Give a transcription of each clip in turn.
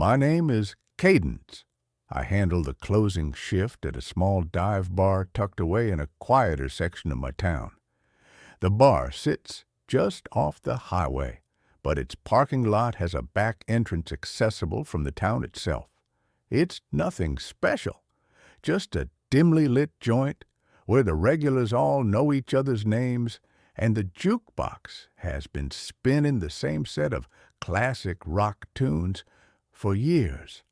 My name is Cadence. I handle the closing shift at a small dive bar tucked away in a quieter section of my town. The bar sits just off the highway, but its parking lot has a back entrance accessible from the town itself. It's nothing special, just a dimly lit joint where the regulars all know each other's names, and the jukebox has been spinning the same set of classic rock tunes for years.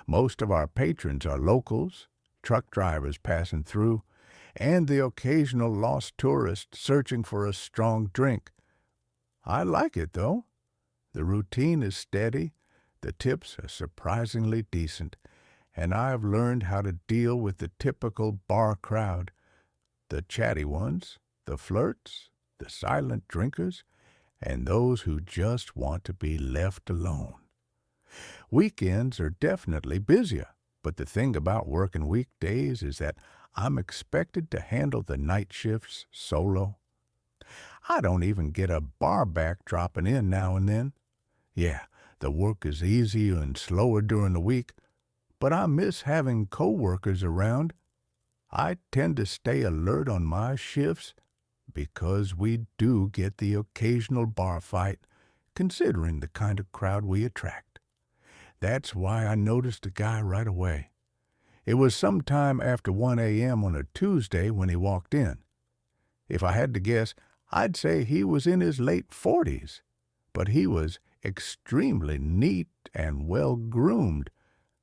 Most of our patrons are locals, truck drivers passing through, and the occasional lost tourist searching for a strong drink. I like it, though. The routine is steady, the tips are surprisingly decent, and I've learned how to deal with the typical bar crowd. The chatty ones, the flirts, the silent drinkers, and those who just want to be left alone. Weekends are definitely busier, but the thing about working weekdays is that I'm expected to handle the night shifts solo. I don't even get a bar back dropping in now and then. Yeah, the work is easier and slower during the week, but I miss having coworkers around. I tend to stay alert on my shifts because we do get the occasional bar fight, considering the kind of crowd we attract. That's why I noticed the guy right away. It was sometime after 1 a.m. on a Tuesday when he walked in. If I had to guess, I'd say he was in his late 40s, but he was extremely neat and well-groomed.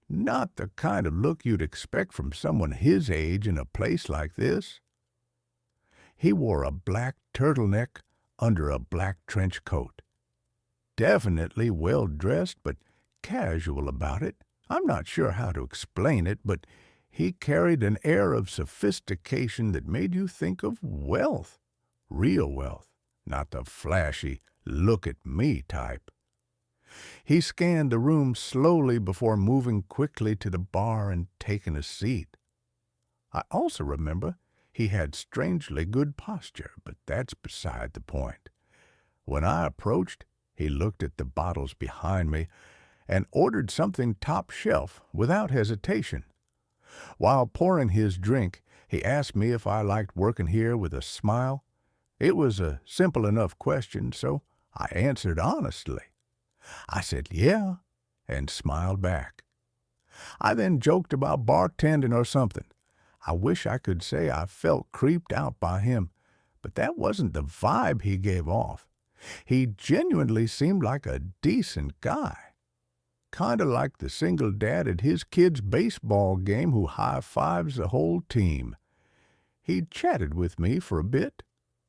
Not the kind of look you'd expect from someone his age in a place like this. He wore a black turtleneck under a black trench coat. Definitely well-dressed, but casual about it. I'm not sure how to explain it, but he carried an air of sophistication that made you think of wealth. Real wealth, not the flashy, look-at-me type. He scanned the room slowly before moving quickly to the bar and taking a seat. I also remember he had strangely good posture, but that's beside the point. When I approached, he looked at the bottles behind me and ordered something top shelf without hesitation. While pouring his drink, he asked me if I liked working here with a smile. It was a simple enough question, so I answered honestly. I said, yeah, and smiled back. I then joked about bartending or something. I wish I could say I felt creeped out by him, but that wasn't the vibe he gave off. He genuinely seemed like a decent guy. Kinda like the single dad at his kid's baseball game who high-fives the whole team. He chatted with me for a bit,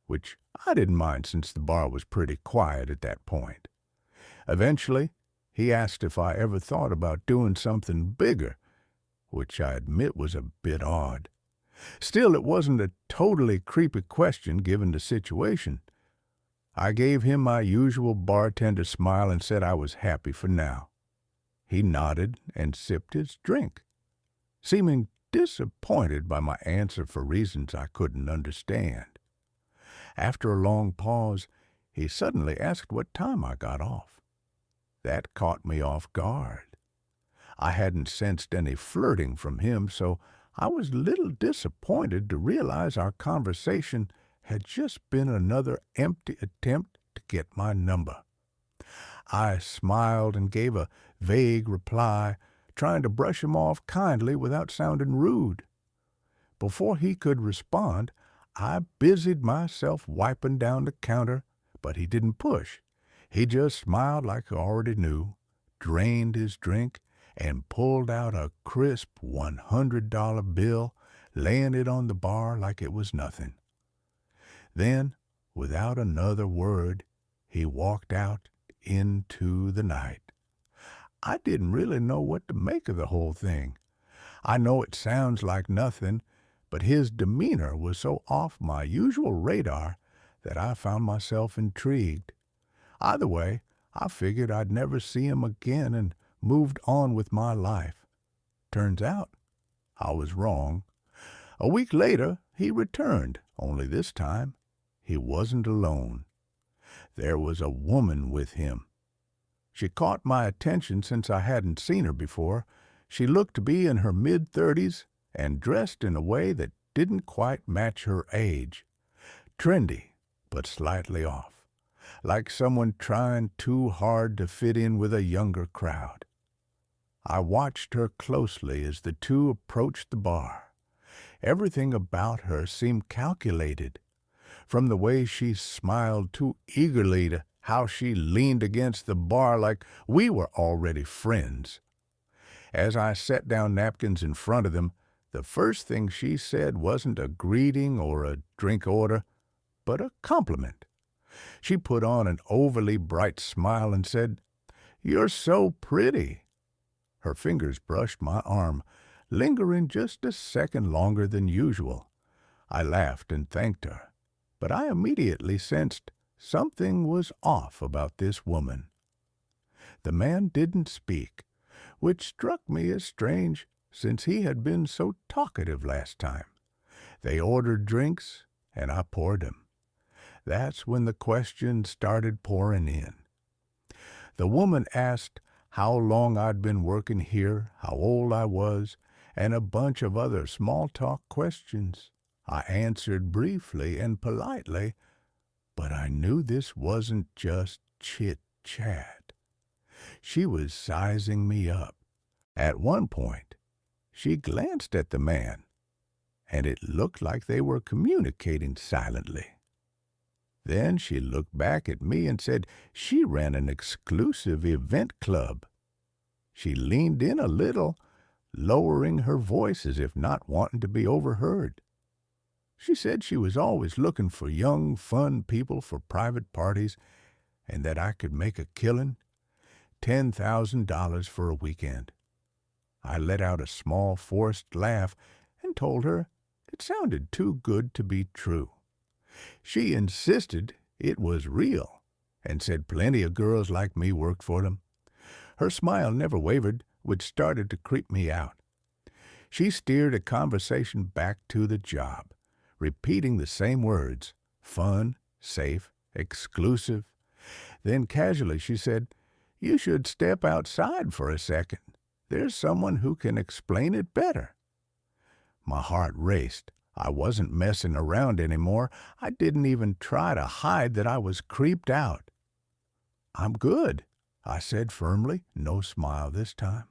which I didn't mind since the bar was pretty quiet at that point. Eventually, he asked if I ever thought about doing something bigger, which I admit was a bit odd. Still, it wasn't a totally creepy question given the situation. I gave him my usual bartender smile and said I was happy for now. He nodded and sipped his drink, seeming disappointed by my answer for reasons I couldn't understand. After a long pause, he suddenly asked what time I got off. That caught me off guard. I hadn't sensed any flirting from him, so I was a little disappointed to realize our conversation had just been another empty attempt to get my number. I smiled and gave a vague reply, trying to brush him off kindly without sounding rude. Before he could respond, I busied myself wiping down the counter, but he didn't push. He just smiled like I already knew, drained his drink, and pulled out a crisp $100 bill, laying it on the bar like it was nothing. Then, without another word, he walked out into the night. I didn't really know what to make of the whole thing. I know it sounds like nothing, but his demeanor was so off my usual radar that I found myself intrigued. Either way, I figured I'd never see him again and moved on with my life. Turns out, I was wrong. A week later, he returned, only this time, he wasn't alone. There was a woman with him. She caught my attention since I hadn't seen her before. She looked to be in her mid-30s and dressed in a way that didn't quite match her age. Trendy, but slightly off, like someone trying too hard to fit in with a younger crowd. I watched her closely as the two approached the bar. Everything about her seemed calculated, from the way she smiled too eagerly to how she leaned against the bar like we were already friends. As I set down napkins in front of them, the first thing she said wasn't a greeting or a drink order, but a compliment. She put on an overly bright smile and said, "You're so pretty." Her fingers brushed my arm, lingering just a second longer than usual. I laughed and thanked her, but I immediately sensed something was off about this woman. The man didn't speak, which struck me as strange since he had been so talkative last time. They ordered drinks, and I poured them. That's when the questions started pouring in. The woman asked how long I'd been working here, how old I was, and a bunch of other small-talk questions. I answered briefly and politely, but I knew this wasn't just chit-chat. She was sizing me up. At one point, she glanced at the man, and it looked like they were communicating silently. Then she looked back at me and said she ran an exclusive event club. She leaned in a little, lowering her voice as if not wanting to be overheard. She said she was always looking for young, fun people for private parties and that I could make a killing, $10,000 for a weekend. I let out a small forced laugh and told her it sounded too good to be true. She insisted it was real and said plenty of girls like me worked for them. Her smile never wavered, which started to creep me out. She steered a conversation back to the job, repeating the same words, fun, safe, exclusive. Then casually she said, "You should step outside for a second. There's someone who can explain it better." My heart raced. I wasn't messing around anymore. I didn't even try to hide that I was creeped out. "I'm good," I said firmly, no smile this time.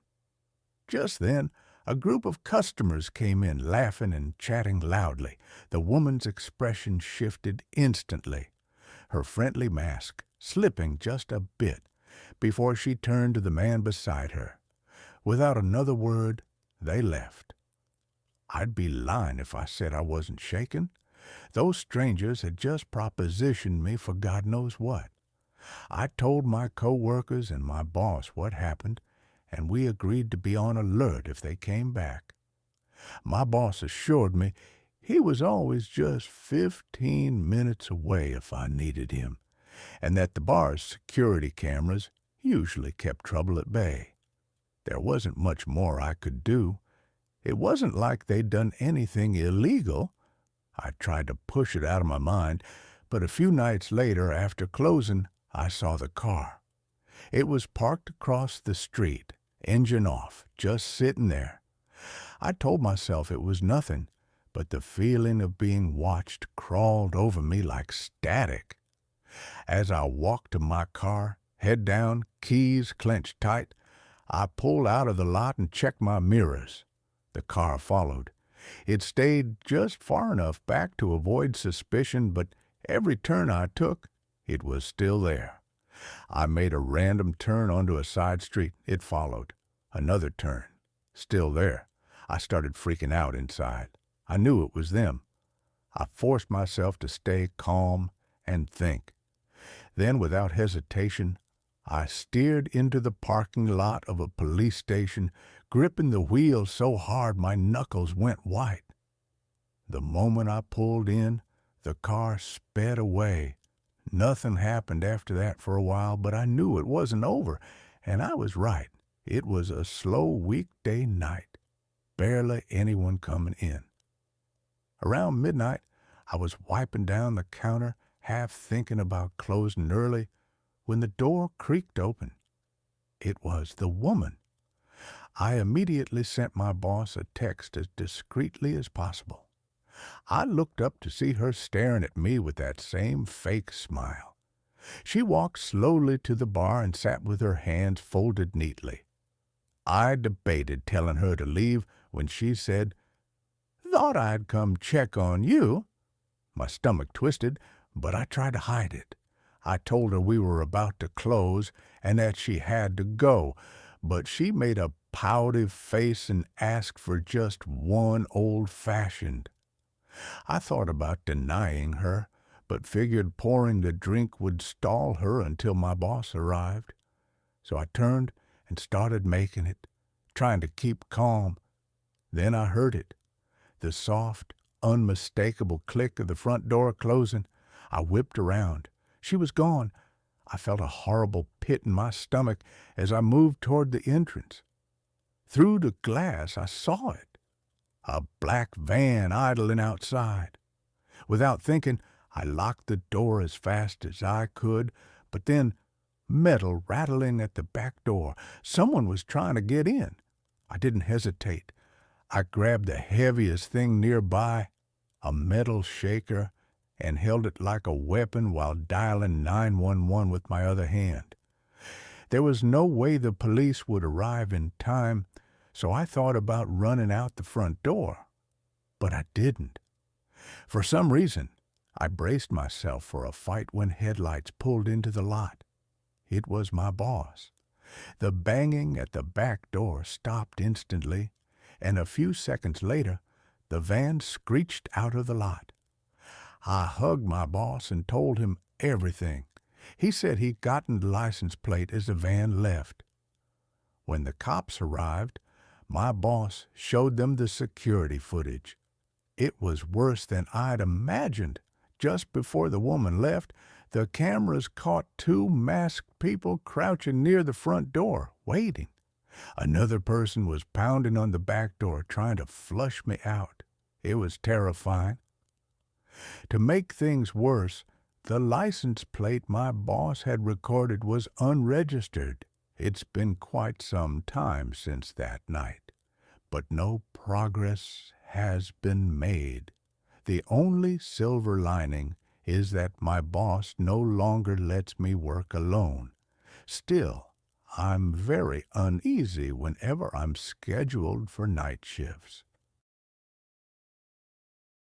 Just then, a group of customers came in, laughing and chatting loudly. The woman's expression shifted instantly, her friendly mask slipping just a bit before she turned to the man beside her. Without another word, they left. I'd be lying if I said I wasn't shaken. Those strangers had just propositioned me for God knows what. I told my co-workers and my boss what happened, and we agreed to be on alert if they came back. My boss assured me he was always just 15 minutes away if I needed him, and that the bar's security cameras usually kept trouble at bay. There wasn't much more I could do. It wasn't like they'd done anything illegal. I tried to push it out of my mind, but a few nights later, after closing, I saw the car. It was parked across the street, engine off, just sitting there. I told myself it was nothing, but the feeling of being watched crawled over me like static. As I walked to my car, head down, keys clenched tight, I pulled out of the lot and checked my mirrors. The car followed. It stayed just far enough back to avoid suspicion, but every turn I took, it was still there. I made a random turn onto a side street. It followed. Another turn. Still there. I started freaking out inside. I knew it was them. I forced myself to stay calm and think. Then, without hesitation, I steered into the parking lot of a police station, gripping the wheel so hard my knuckles went white. The moment I pulled in, the car sped away. Nothing happened after that for a while, but I knew it wasn't over, and I was right. It was a slow weekday night. Barely anyone coming in. Around midnight, I was wiping down the counter, half thinking about closing early, when the door creaked open. It was the woman. I immediately sent my boss a text as discreetly as possible. I looked up to see her staring at me with that same fake smile. She walked slowly to the bar and sat with her hands folded neatly. I debated telling her to leave when she said, "Thought I'd come check on you." My stomach twisted, but I tried to hide it. I told her we were about to close and that she had to go, but she made a pouty face and asked for just one old-fashioned. I thought about denying her, but figured pouring the drink would stall her until my boss arrived. So I turned and started making it, trying to keep calm. Then I heard it, the soft, unmistakable click of the front door closing. I whipped around. She was gone. I felt a horrible pit in my stomach as I moved toward the entrance. Through the glass I saw it, a black van idling outside. Without thinking, I locked the door as fast as I could, but then metal rattling at the back door. Someone was trying to get in. I didn't hesitate. I grabbed the heaviest thing nearby, a metal shaker, and held it like a weapon while dialing 911 with my other hand. There was no way the police would arrive in time, so I thought about running out the front door. But I didn't. For some reason, I braced myself for a fight when headlights pulled into the lot. It was my boss. The banging at the back door stopped instantly, and a few seconds later, the van screeched out of the lot. I hugged my boss and told him everything. He said he'd gotten the license plate as the van left. When the cops arrived, my boss showed them the security footage. It was worse than I'd imagined. Just before the woman left, the cameras caught two masked people crouching near the front door, waiting. Another person was pounding on the back door, trying to flush me out. It was terrifying. To make things worse, the license plate my boss had recorded was unregistered. It's been quite some time since that night, but no progress has been made. The only silver lining is that my boss no longer lets me work alone. Still, I'm very uneasy whenever I'm scheduled for night shifts.